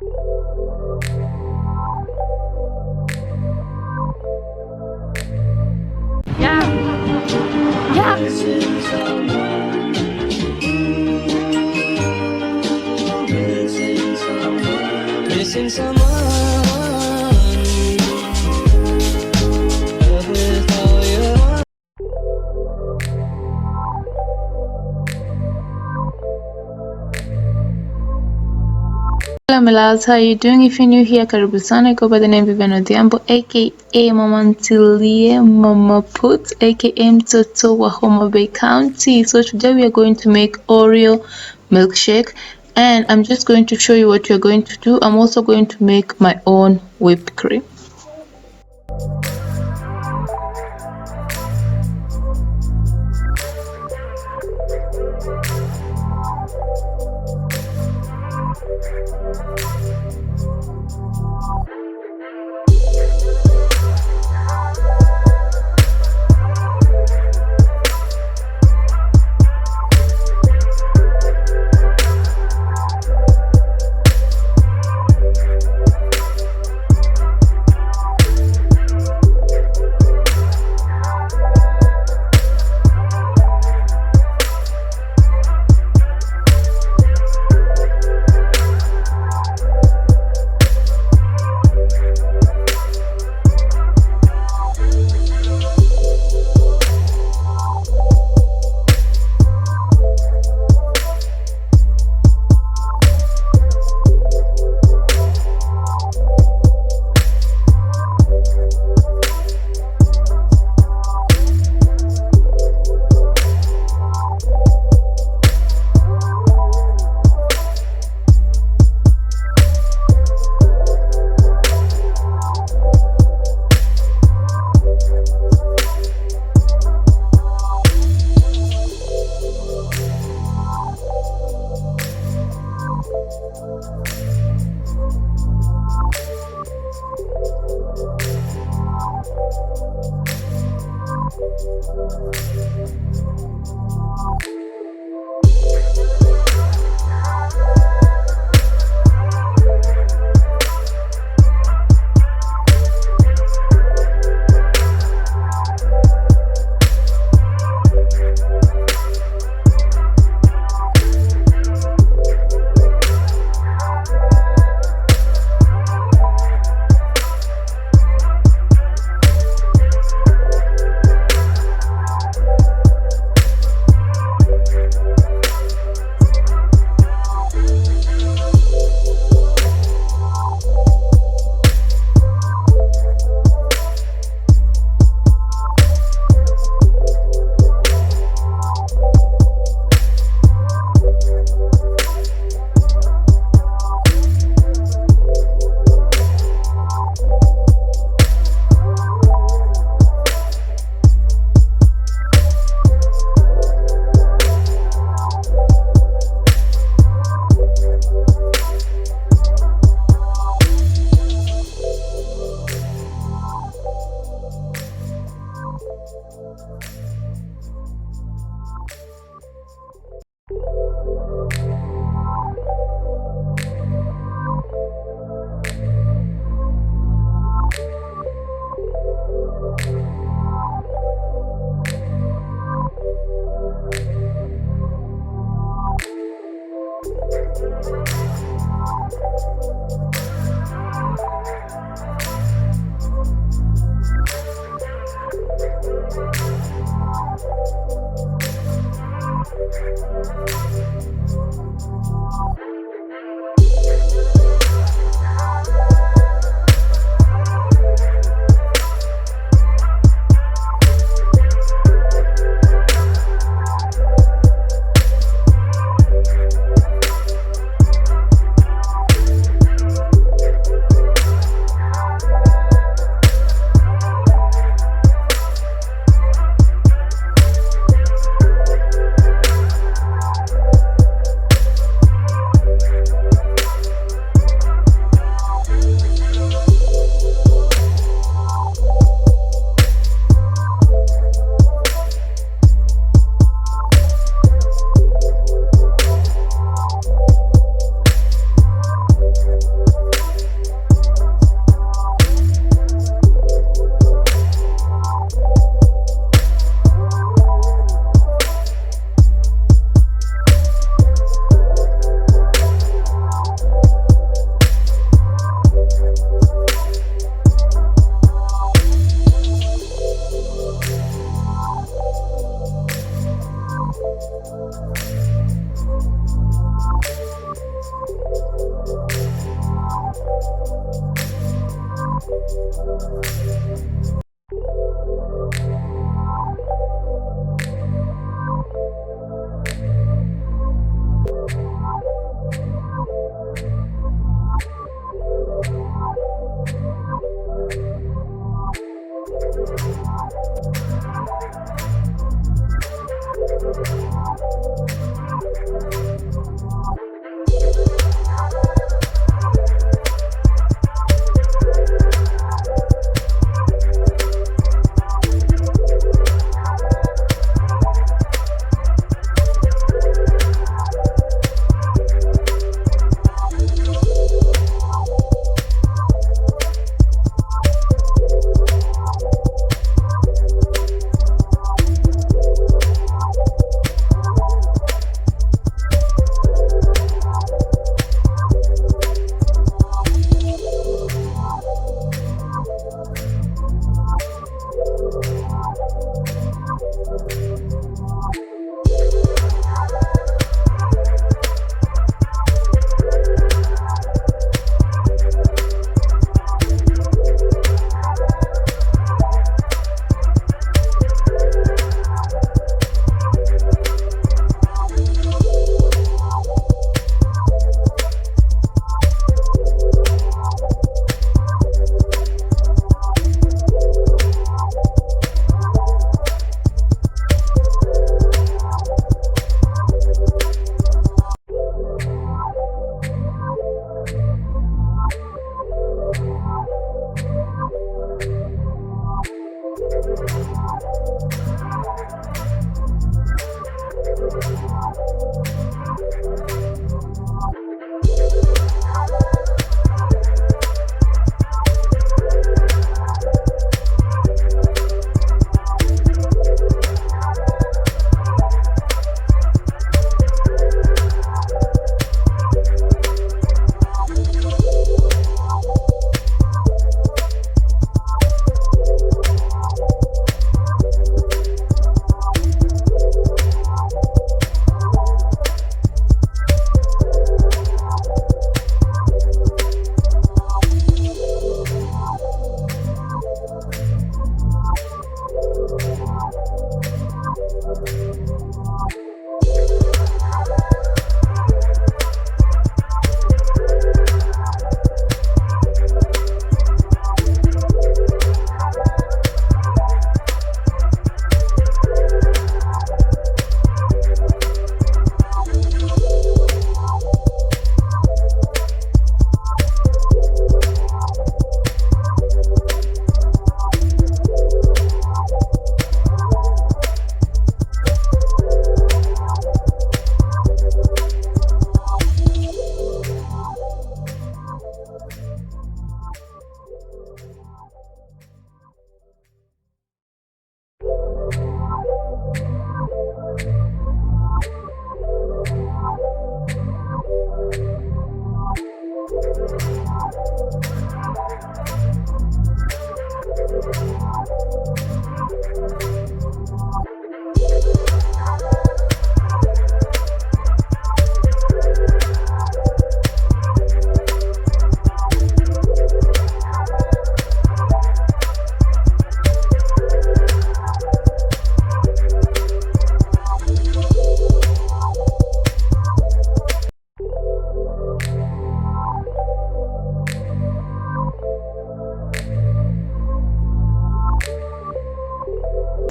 Yeah. Yeah. Missing someone with all your Hello my loves, how are you doing? If you're new here, karibu sana. I go by the name Vivian Odhiambo, aka Mama Ntilie, Mama Put, aka Mtoto wa Homa Bay County. So today we are going to make Oreo milkshake, and I'm just going to show you what you're going to do. I'm also going to make my own whipped cream.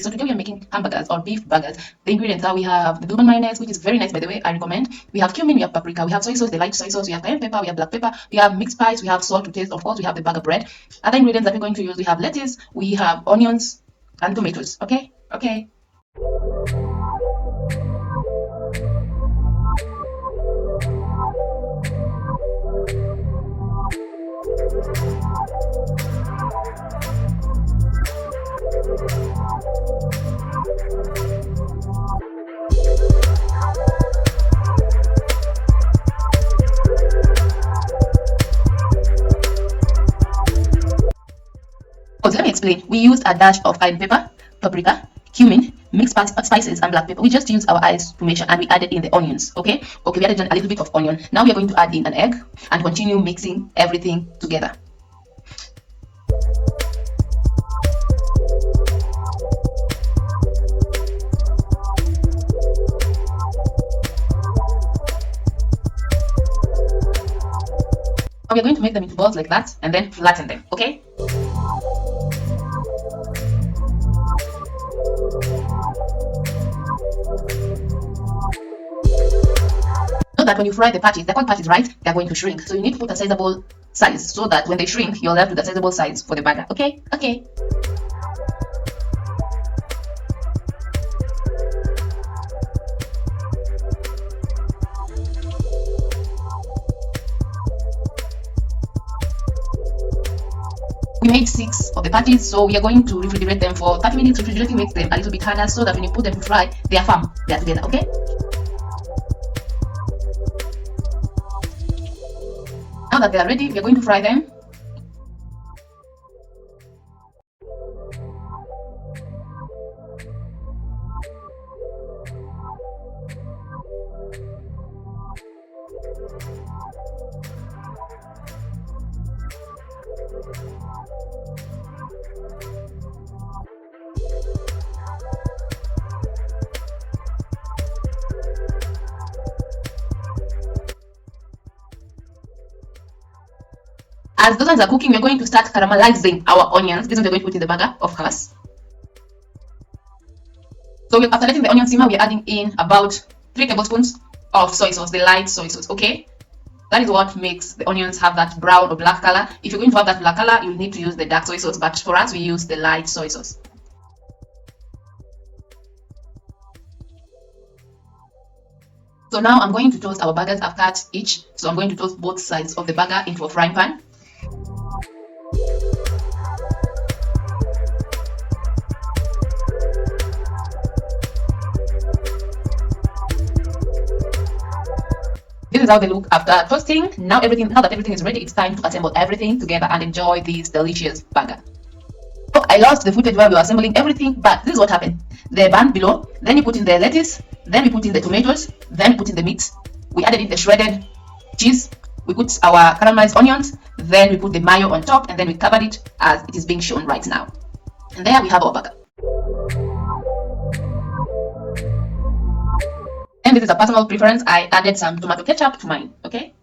So today we are making hamburgers or beef burgers. The ingredients are we have the blueband mayonnaise, which is very nice by the way, I recommend. We have cumin, we have paprika, we have soy sauce, the light soy sauce, we have cayenne pepper, we have black pepper, we have mixed spice, we have salt to taste, of course we have the burger bread. Other ingredients that we're going to use, we have lettuce, we have onions and tomatoes. Okay. So let me explain. We used a dash of cayenne pepper, paprika, cumin, mixed spices, and black pepper. We just used our eyes to measure, and we added in the onions. Okay, we added in a little bit of onion. Now we are going to add in an egg and continue mixing everything together. we're going to make them into balls like that and then flatten them, okay? Note that when you fry the patties, they're called patties, right? They're going to shrink. So you need to put a sizable size so that when they shrink, you'll have to the sizable size for the burger, okay? Okay. We made 6 of the patties, so we are going to refrigerate them for 30 minutes. Refrigerating makes them a little bit harder so that when you put them to fry, they are firm. They are together, okay? Now that they are ready, we are going to fry them. As those ones are cooking, we're going to start caramelizing our onions. These ones we're going to put in the burger, of course. So after letting the onion simmer, we're adding in about 3 tablespoons of soy sauce, the light soy sauce, okay? That is what makes the onions have that brown or black color. If you're going to have that black color, you'll need to use the dark soy sauce, but for us, we use the light soy sauce. So now I'm going to toast our burgers. I've cut each, so I'm going to toast both sides of the burger into a frying pan. This is how they look after toasting. Now that everything is ready, it's time to assemble everything together and enjoy this delicious burger. So I lost the footage while we were assembling everything, but this is what happened. The bun below, then you put in the lettuce, then we put in the tomatoes, then we put in the meat. We added in the shredded cheese, we put our caramelized onions, then we put the mayo on top, and then we covered it as it is being shown right now. And there we have our burger. And this is a personal preference. I added some tomato ketchup to mine, okay?